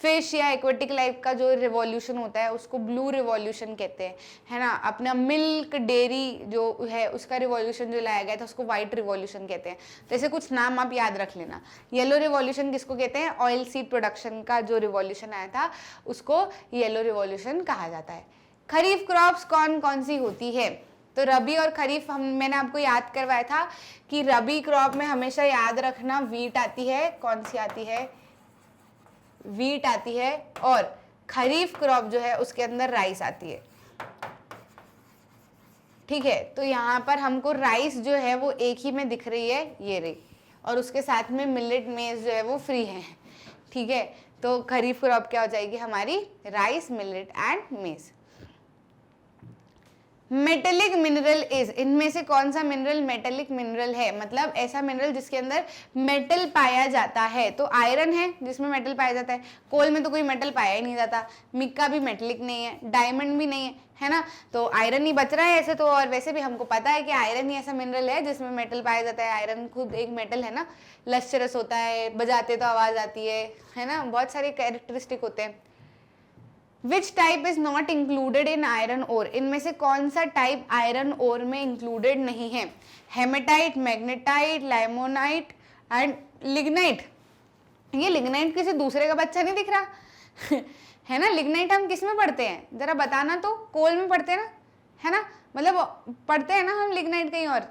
फिश या एक्वेटिक लाइफ का जो रिवॉल्यूशन होता है उसको ब्लू रिवॉल्यूशन कहते हैं, है ना। अपना मिल्क डेयरी जो है उसका रिवॉल्यूशन जो लाया गया था उसको वाइट रिवॉल्यूशन कहते हैं। तो ऐसे कुछ नाम आप याद रख लेना। येलो रिवॉल्यूशन किसको कहते हैं? ऑयल सीड प्रोडक्शन का जो रिवॉल्यूशन आया था उसको येलो रिवॉल्यूशन कहा जाता है। खरीफ क्रॉप्स कौन कौन सी होती है? तो रबी और खरीफ मैंने आपको याद करवाया था कि रबी क्रॉप में हमेशा याद रखना वीट आती है। कौन सी आती है? वीट आती है। और खरीफ क्रॉप जो है उसके अंदर राइस आती है, ठीक है। तो यहाँ पर हमको राइस जो है वो एक ही में दिख रही है, ये रही, और उसके साथ में मिलेट मेज जो है वो फ्री है, ठीक है, तो खरीफ क्रॉप क्या हो जाएगी हमारी, राइस, मिलेट एंड मेज। मेटेलिक मिनरल इज, इनमें से कौन सा मिनरल मेटेलिक मिनरल है, मतलब ऐसा मिनरल जिसके अंदर मेटल पाया जाता है। तो आयरन है जिसमें मेटल पाया जाता है, कोल में तो कोई मेटल पाया ही नहीं जाता, मिक्का भी मेटेलिक नहीं है, डायमंड भी नहीं है ना, तो आयरन ही बच रहा है ऐसे तो। और वैसे भी हमको पता है कि आयरन ही ऐसा मिनरल है जिसमें मेटल पाया जाता है। आयरन खुद एक मेटल है ना, लश्चरस होता है, बजाते तो आवाज आती है ना, बहुत सारे कैरेक्टरिस्टिक होते हैं। Which type is not included in iron ore? इनमें से कौन सा टाइप आयरन ओर में इंक्लूडेड नहीं है, हेमेटाइट, मैग्नेटाइट, लाइमोनाइट एंड लिग्नाइट। ये लिग्नाइट किसी दूसरे का बच्चा नहीं दिख रहा है ना, लिग्नाइट हम किस में पढ़ते हैं जरा बताना तो, कोल में पढ़ते हैं ना, है ना, मतलब पढ़ते हैं ना हम लिग्नाइट कहीं और,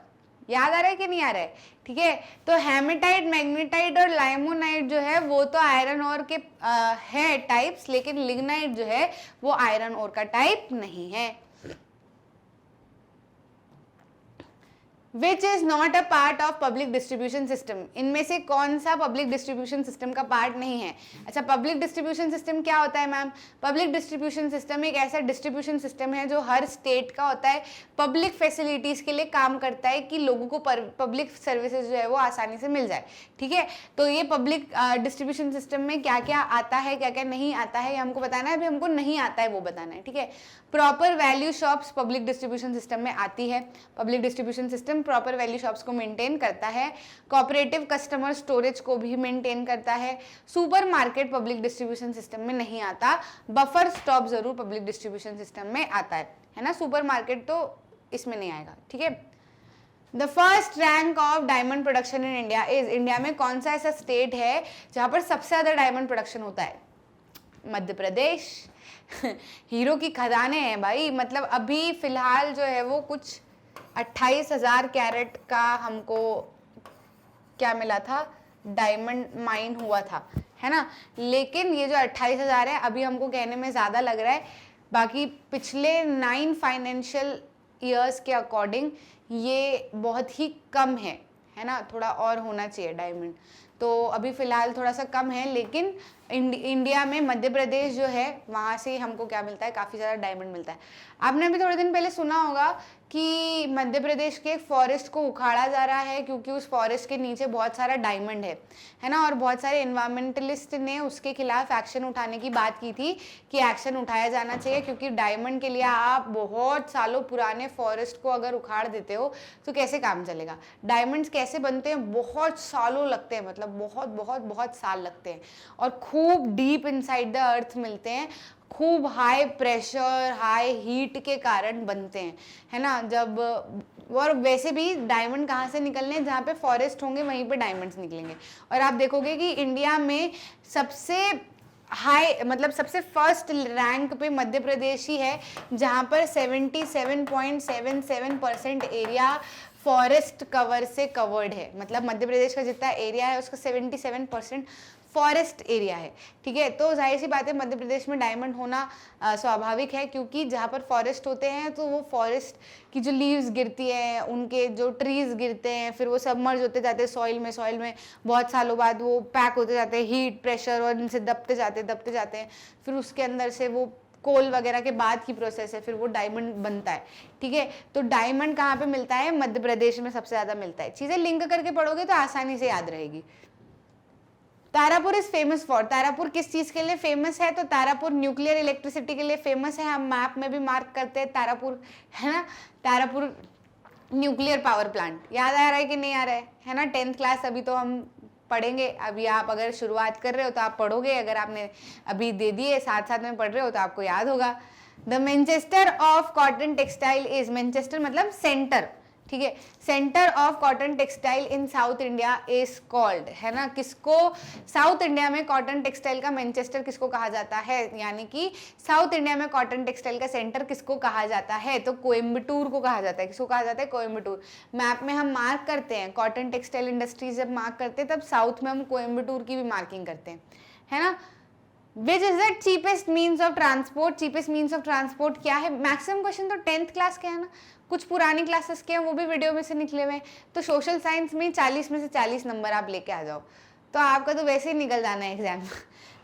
याद आ रहा है कि नहीं आ रहा है, ठीक है। तो हेमेटाइट, मैग्नेटाइट और लाइमोनाइट जो है वो तो आयरन ओर के है टाइप्स, लेकिन लिग्नाइट जो है वो आयरन ओर का टाइप नहीं है। Which is not a part of public distribution system? इनमें से कौन सा पब्लिक डिस्ट्रीब्यूशन सिस्टम का पार्ट नहीं है। अच्छा, पब्लिक डिस्ट्रीब्यूशन सिस्टम क्या होता है मैम, पब्लिक डिस्ट्रीब्यूशन सिस्टम एक ऐसा डिस्ट्रीब्यूशन सिस्टम है जो हर स्टेट का होता है, पब्लिक फैसिलिटीज के लिए काम करता है कि लोगों को पब्लिक सर्विसेज जो है वो आसानी से मिल जाए, ठीक है। तो ये पब्लिक डिस्ट्रीब्यूशन सिस्टम में क्या क्या आता है क्या क्या नहीं आता है ये हमको बताना है, अभी हमको नहीं आता है वो बताना है, ठीक है। Proper value shops public distribution system में आती है, public distribution system proper value shops को मेंटेन करता है, कोऑपरेटिव कस्टमर स्टोरेज को भी मेंटेन करता है। Super market public distribution system में नहीं आता, बफर स्टॉप जरूर पब्लिक डिस्ट्रीब्यूशन सिस्टम में आता है ना, सुपर मार्केट तो इसमें नहीं आएगा, ठीक है। The first rank of diamond production in India is, India में कौन सा ऐसा स्टेट है जहां पर सबसे ज्यादा डायमंड प्रोडक्शन होता है, मध्य प्रदेश हीरो की खदानें हैं भाई, मतलब अभी फिलहाल जो है वो कुछ 28,000 कैरेट का हमको क्या मिला था, डायमंड माइन हुआ था, है ना। लेकिन ये जो 28,000 है अभी हमको कहने में ज़्यादा लग रहा है, बाकी पिछले 9 फाइनेंशियल ईयर्स के अकॉर्डिंग ये बहुत ही कम है ना, थोड़ा और होना चाहिए डायमंड, तो अभी फ़िलहाल थोड़ा सा कम है। लेकिन इंडिया में मध्य प्रदेश जो है वहाँ से हमको क्या मिलता है, काफ़ी ज़्यादा डायमंड मिलता है। आपने अभी थोड़े दिन पहले सुना होगा कि मध्य प्रदेश के एक फॉरेस्ट को उखाड़ा जा रहा है क्योंकि उस फॉरेस्ट के नीचे बहुत सारा डायमंड है ना, और बहुत सारे एनवायरमेंटलिस्ट ने उसके खिलाफ एक्शन उठाने की बात की थी कि एक्शन उठाया जाना चाहिए, क्योंकि डायमंड के लिए आप बहुत सालों पुराने फॉरेस्ट को अगर उखाड़ देते हो तो कैसे काम चलेगा। डायमंड्स कैसे बनते हैं, बहुत सालों लगते हैं, मतलब बहुत बहुत बहुत साल लगते हैं, और खूब डीप इनसाइड द अर्थ मिलते हैं, खूब हाई प्रेशर हाई हीट के कारण बनते हैं, है ना। जब और वैसे भी डायमंड कहाँ से निकलने, जहाँ पे फॉरेस्ट होंगे वहीं पे डायमंड्स निकलेंगे। और आप देखोगे कि इंडिया में सबसे हाई, मतलब सबसे फर्स्ट रैंक पे मध्य प्रदेश ही है, जहाँ पर 77.77% एरिया फॉरेस्ट कवर से कवर्ड है, मतलब मध्य प्रदेश का जितना एरिया है उसका 77% फॉरेस्ट एरिया है, ठीक है। तो जाहिर सी बात है मध्य प्रदेश में डायमंड होना स्वाभाविक है, क्योंकि जहाँ पर फॉरेस्ट होते हैं तो वो फॉरेस्ट की जो लीव्स गिरती हैं, उनके जो ट्रीज गिरते हैं, फिर वो सबमर्ज होते जाते हैं सॉइल में बहुत सालों बाद वो पैक होते जाते हैं, हीट प्रेशर और इनसे दबते जाते हैं, फिर उसके अंदर से वो कोल वगैरह के बाद की प्रोसेस है, फिर वो डायमंड बनता है, ठीक है। तो डायमंड कहाँ पे मिलता है, मध्य प्रदेश में सबसे ज़्यादा मिलता है। चीज़ें लिंक करके पढ़ोगे तो आसानी से याद रहेगी। Tarapur is famous for, Tarapur किस चीज़ के लिए फेमस है, तो तारापुर न्यूक्लियर इलेक्ट्रिसिटी के लिए फेमस है, हम मैप में भी मार्क करते हैं तारापुर, है ना। तारापुर न्यूक्लियर पावर प्लांट, याद आ रहा है कि नहीं आ रहा है ना। 10th क्लास अभी तो हम पढ़ेंगे, अभी आप अगर शुरुआत कर रहे हो तो आप पढ़ोगे, अगर आपने अभी दे दिए साथ में पढ़ रहे हो तो आपको याद होगा। The Manchester of cotton textile is, Manchester मतलब सेंटर, ठीक है, centre of cotton textile in south India is called, है ना। किसको, साउथ इंडिया में कॉटन टेक्सटाइल का मैनचेस्टर किसको कहा जाता है, यानी कि साउथ इंडिया में कॉटन टेक्सटाइल का सेंटर किसको कहा जाता है, तो कोयम्बटूर को कहा जाता है। किसको कहा जाता है, कोयम्बटूर। मैप में हम मार्क करते हैं कॉटन टेक्सटाइल इंडस्ट्रीज, जब मार्क करते हैं तब साउथ में हम कोयम्बटूर की भी मार्किंग करते हैं, है ना। Which is the cheapest means of transport, cheapest means of transport क्या है। मैक्सिमम क्वेश्चन तो 10th क्लास के है ना, कुछ पुरानी क्लासेस के हैं वो भी वीडियो में से निकले हुए हैं, तो सोशल साइंस में 40 में से 40 नंबर आप लेके आ जाओ। तो आपका तो वैसे ही निकल जाना है एग्जाम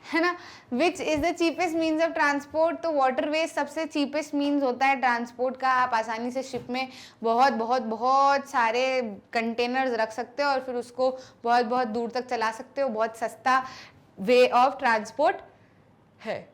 है ना। Which is the cheapest means of transport, तो वाटरवेज सबसे चीपेस्ट मीन्स होता है ट्रांसपोर्ट का। आप आसानी से शिप में बहुत बहुत बहुत सारे कंटेनर्स रख सकते हो और फिर उसको बहुत बहुत दूर तक चला सकते हो, बहुत सस्ता वे ऑफ ट्रांसपोर्ट है।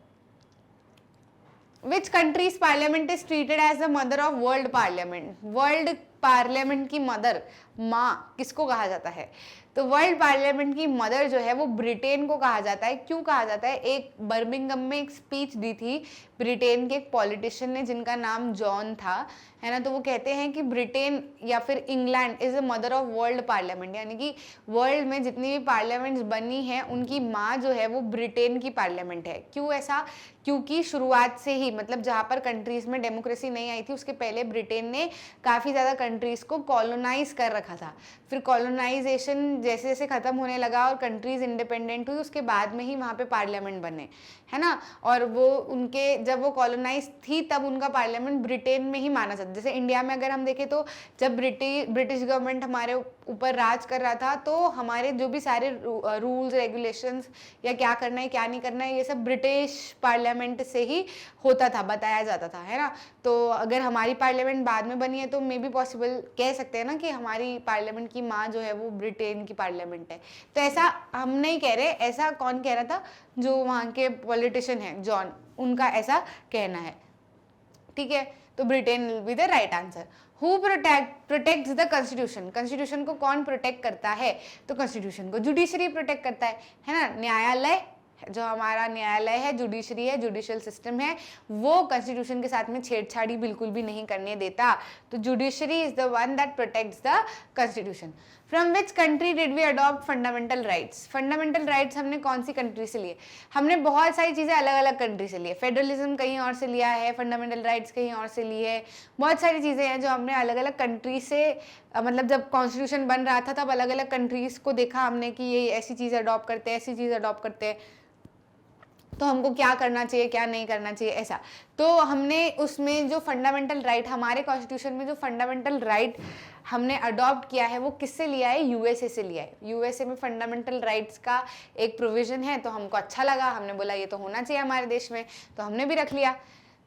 Which countries parliament is treated as the mother of world parliament, world parliament की मदर, माँ किसको कहा जाता है? तो वर्ल्ड पार्लियामेंट की मदर जो है वो ब्रिटेन को कहा जाता है। क्यों कहा जाता है? एक बर्मिंघम में एक स्पीच दी थी ब्रिटेन के एक पॉलिटिशियन ने जिनका नाम जॉन था, है ना। तो वो कहते हैं कि ब्रिटेन या फिर England is the mother of world parliament, यानी कि वर्ल्ड में जितनी भी पार्लियामेंट्स बनी हैं उनकी माँ जो है वो ब्रिटेन की पार्लियामेंट है। क्यों ऐसा? क्योंकि शुरुआत से ही, मतलब जहाँ पर कंट्रीज में डेमोक्रेसी नहीं आई थी उसके पहले ब्रिटेन ने काफ़ी ज़्यादा कंट्रीज को कॉलोनाइज कर रखा था। फिर कॉलोनाइजेशन जैसे जैसे ख़त्म होने लगा और कंट्रीज इंडिपेंडेंट हुई, उसके बाद में ही वहाँ पे पार्लियामेंट बने, है ना। और वो उनके जब वो कॉलोनाइज थी तब उनका पार्लियामेंट ब्रिटेन में ही माना जाता। जैसे इंडिया में अगर हम देखें तो जब ब्रिटिश गवर्नमेंट हमारे ऊपर राज कर रहा था तो हमारे जो भी सारे रूल्स रेगुलेशंस या क्या करना है क्या नहीं करना है ये सब ब्रिटिश पार्लियामेंट से ही होता था, बताया जाता था, है ना। तो अगर हमारी पार्लियामेंट बाद में बनी है तो मे बी पॉसिबल कह सकते हैं ना कि हमारी पार्लियामेंट की माँ जो है वो ब्रिटेन की पार्लियामेंट है। तो ऐसा हम नहीं कह रहे, ऐसा कौन कह रहा था? जो वहाँ के पॉलिटिशियन हैं जॉन, उनका ऐसा कहना है, ठीक है। तो Britain will be the right answer. Who protects the constitution, constitution को कौन प्रोटेक्ट करता है? तो कॉन्स्टिट्यूशन को जुडिशरी प्रोटेक्ट करता है ना। न्यायालय, जो हमारा न्यायालय है, जुडिशरी है, जुडिशियल सिस्टम है, वो कॉन्स्टिट्यूशन के साथ में छेड़छाड़ी बिल्कुल भी नहीं करने देता। तो judiciary is the one that protects the constitution. From which country did we adopt fundamental rights, fundamental rights हमने कौन सी कंट्री से लिए? हमने बहुत सारी चीज़ें अलग अलग कंट्री से लिए। फेडरलिज्म कहीं और से लिया है, फंडामेंटल राइट्स कहीं और से लिए है, बहुत सारी चीज़ें हैं जो हमने अलग अलग कंट्री से, मतलब जब कॉन्स्टिट्यूशन बन रहा था तब अलग अलग कंट्रीज़ को देखा हमने कि ये ऐसी चीज़ अडॉप्ट करते हैं, ऐसी चीज़ अडॉप्ट करते हैं, तो हमको क्या करना चाहिए क्या नहीं करना चाहिए, ऐसा। तो हमने उसमें जो फंडामेंटल राइट, हमारे कॉन्स्टिट्यूशन में जो फंडामेंटल राइट हमने अडॉप्ट किया है वो किससे लिया है? यूएसए से लिया है। यूएसए में फंडामेंटल राइट्स का एक प्रोविजन है, तो हमको अच्छा लगा, हमने बोला ये तो होना चाहिए हमारे देश में, तो हमने भी रख लिया।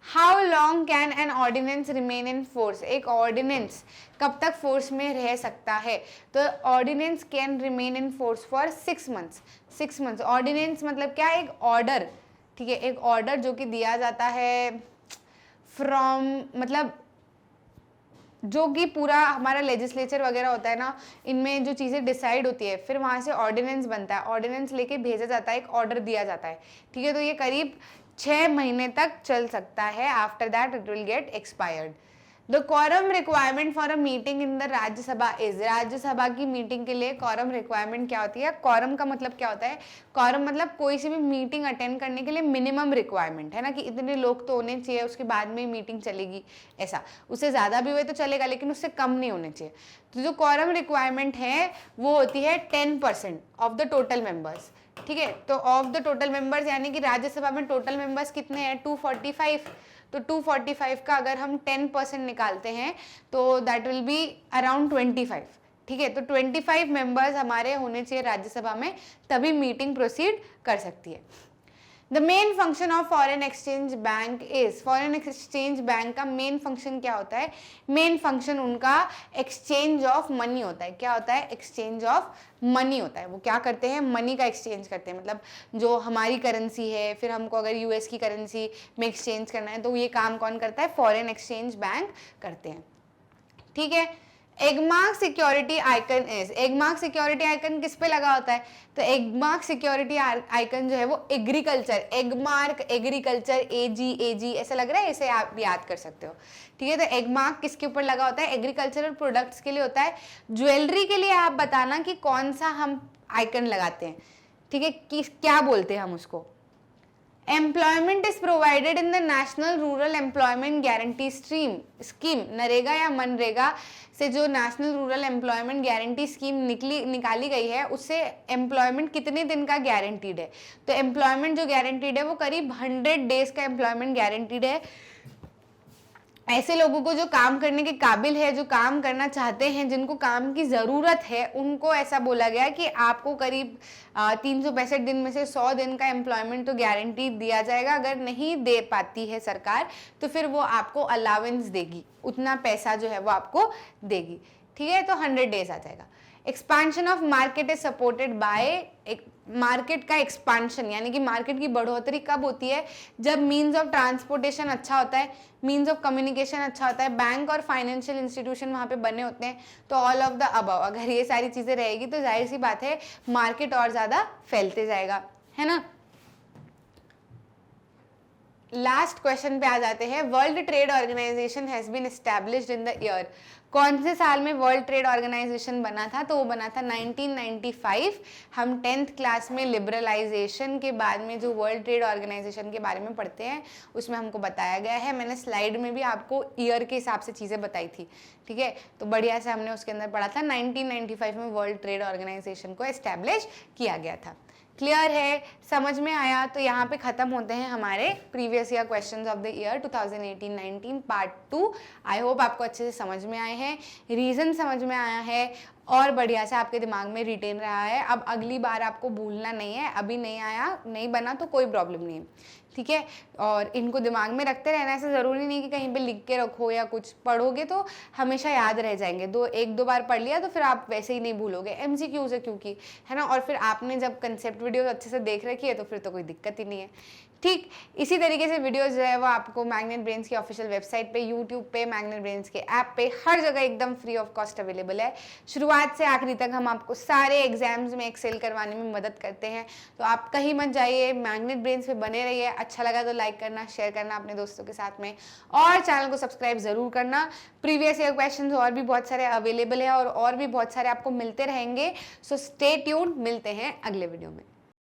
How long can an ordinance remain in force, एक ऑर्डिनेंस कब तक फोर्स में रह सकता है? तो ordinance can remain in force for 6 months. 6 months ordinance मतलब क्या? एक ऑर्डर, ठीक है, एक ऑर्डर जो कि दिया जाता है फ्रॉम, मतलब जो कि पूरा हमारा लेजिस्लेचर वगैरह होता है ना, इनमें जो चीज़ें डिसाइड होती है फिर वहाँ से ऑर्डिनेंस बनता है, ऑर्डिनेंस लेके भेजा जाता है, एक ऑर्डर दिया जाता है, ठीक है। तो ये करीब 6 महीने तक चल सकता है, after that it will get expired. The quorum requirement for a meeting in the Rajya Sabha is, Rajya Sabha की मीटिंग के लिए quorum रिक्वायरमेंट क्या होती है? quorum का मतलब क्या होता है? quorum मतलब कोई सी भी मीटिंग अटेंड करने के लिए मिनिमम रिक्वायरमेंट, है ना, कि इतने लोग तो होने चाहिए, उसके बाद में मीटिंग चलेगी, ऐसा। उससे ज़्यादा भी हुए तो चलेगा लेकिन उससे कम नहीं होने चाहिए। तो जो quorum रिक्वायरमेंट है वो होती है 10% ऑफ द टोटल मेंबर्स, ठीक है। तो ऑफ द टोटल मेंबर्स यानी कि राज्यसभा में टोटल मेंबर्स कितने हैं? 245। तो 245 का अगर हम 10% निकालते हैं तो दैट विल बी अराउंड 25, ठीक है। तो 25 मेंबर्स हमारे होने चाहिए राज्यसभा में, तभी मीटिंग प्रोसीड कर सकती है। The main function of foreign exchange bank is, foreign exchange bank का मेन फंक्शन क्या होता है? मेन फंक्शन उनका एक्सचेंज ऑफ मनी होता है। क्या होता है? एक्सचेंज ऑफ मनी होता है। वो क्या करते हैं? मनी का एक्सचेंज करते हैं, मतलब जो हमारी करेंसी है फिर हमको अगर यूएस की करेंसी में एक्सचेंज करना है तो ये काम कौन करता है? फॉरेन एक्सचेंज बैंक करते हैं, ठीक है। Agmark security icon is, Agmark security icon किस पे लगा होता है? तो एगमार्क सिक्योरिटी आइकन जो है वो एग्रीकल्चर, एगमार्क एग्रीकल्चर, एजी ऐसा लग रहा है, इसे आप याद कर सकते हो, ठीक है। तो एगमार्क किसके ऊपर लगा होता है? एग्रीकल्चरल प्रोडक्ट्स के लिए होता है। ज्वेलरी के लिए आप बताना कि कौन सा हम आइकन लगाते हैं, ठीक है, कि क्या बोलते हैं हम उसको। Employment is provided in the national rural employment guarantee scheme, NREGA या मनरेगा से जो national rural employment guarantee scheme निकाली गई है उससे एम्प्लॉयमेंट कितने दिन का गारंटीड है? तो एम्प्लॉयमेंट जो गारंटीड है वो करीब 100 डेज का एम्प्लॉयमेंट गारंटीड है। ऐसे लोगों को जो काम करने के काबिल है, जो काम करना चाहते हैं, जिनको काम की ज़रूरत है, उनको ऐसा बोला गया कि आपको करीब 365 दिन में से 100 दिन का एम्प्लॉयमेंट तो गारंटी दिया जाएगा। अगर नहीं दे पाती है सरकार तो फिर वो आपको अलावेंस देगी, उतना पैसा जो है वो आपको देगी। ठीक है, तो 100 डेज आ जाएगा। Expansion of market is supported by, एक मार्केट का एक्सपांशन यानी कि मार्केट की बढ़ोतरी कब होती है? जब मीन्स ऑफ ट्रांसपोर्टेशन अच्छा होता है, मीन्स ऑफ कम्युनिकेशन अच्छा होता है, बैंक और फाइनेंशियल इंस्टीट्यूशन वहाँ पे बने होते हैं। तो ऑल ऑफ द अबव, अगर ये सारी चीज़ें रहेगी तो जाहिर सी बात है मार्केट और ज़्यादा फैलते जाएगा, है ना। लास्ट क्वेश्चन पे आ जाते हैं। World Trade Organization has been established in the year, कौन से साल में वर्ल्ड ट्रेड ऑर्गेनाइजेशन बना था? तो वो बना था 1995। हम 10th क्लास में लिबरलाइजेशन के बाद में जो वर्ल्ड ट्रेड ऑर्गेनाइजेशन के बारे में पढ़ते हैं उसमें हमको बताया गया है। मैंने स्लाइड में भी आपको ईयर के हिसाब से चीज़ें बताई थी, ठीक है, तो बढ़िया से हमने उसके अंदर पढ़ा था। 1995 में वर्ल्ड ट्रेड ऑर्गेनाइजेशन को एस्टैब्लिश किया गया था। क्लियर है, समझ में आया? तो यहाँ पे खत्म होते हैं हमारे previous year questions of the year 2018-19 part 2। I hope आपको अच्छे से समझ में आए हैं, रीज़न समझ में आया है और बढ़िया से आपके दिमाग में रिटेन रहा है। अब अगली बार आपको भूलना नहीं है, अभी नहीं आया, नहीं बना तो कोई प्रॉब्लम नहीं है, ठीक है। और इनको दिमाग में रखते रहना, ऐसा ज़रूरी नहीं कि कहीं पे लिख के रखो या कुछ, पढ़ोगे तो हमेशा याद रह जाएंगे। एक दो बार पढ़ लिया तो फिर आप वैसे ही नहीं भूलोगे, MCQs है क्योंकि, है ना। और फिर आपने जब कंसेप्ट वीडियोस अच्छे से देख रखी है तो फिर तो कोई दिक्कत ही नहीं है, ठीक। इसी तरीके से वीडियोस जो है वो आपको मैग्नेट ब्रेन्स की ऑफिशियल वेबसाइट पे, यूट्यूब पे, मैग्नेट ब्रेन्स के ऐप पे, हर जगह एकदम फ्री ऑफ कॉस्ट अवेलेबल है। शुरुआत से आखिरी तक हम आपको सारे एग्जाम्स में एक्सेल करवाने में मदद करते हैं। तो आप कहीं मत जाइए, मैग्नेट ब्रेन्स पे बने रहिए। अच्छा लगा तो लाइक करना, शेयर करना अपने दोस्तों के साथ में, और चैनल को सब्सक्राइब जरूर करना। प्रीवियस ईयर क्वेश्चन और भी बहुत सारे अवेलेबल है और भी बहुत सारे आपको मिलते रहेंगे। सो स्टे ट्यून्ड, मिलते हैं अगले वीडियो में।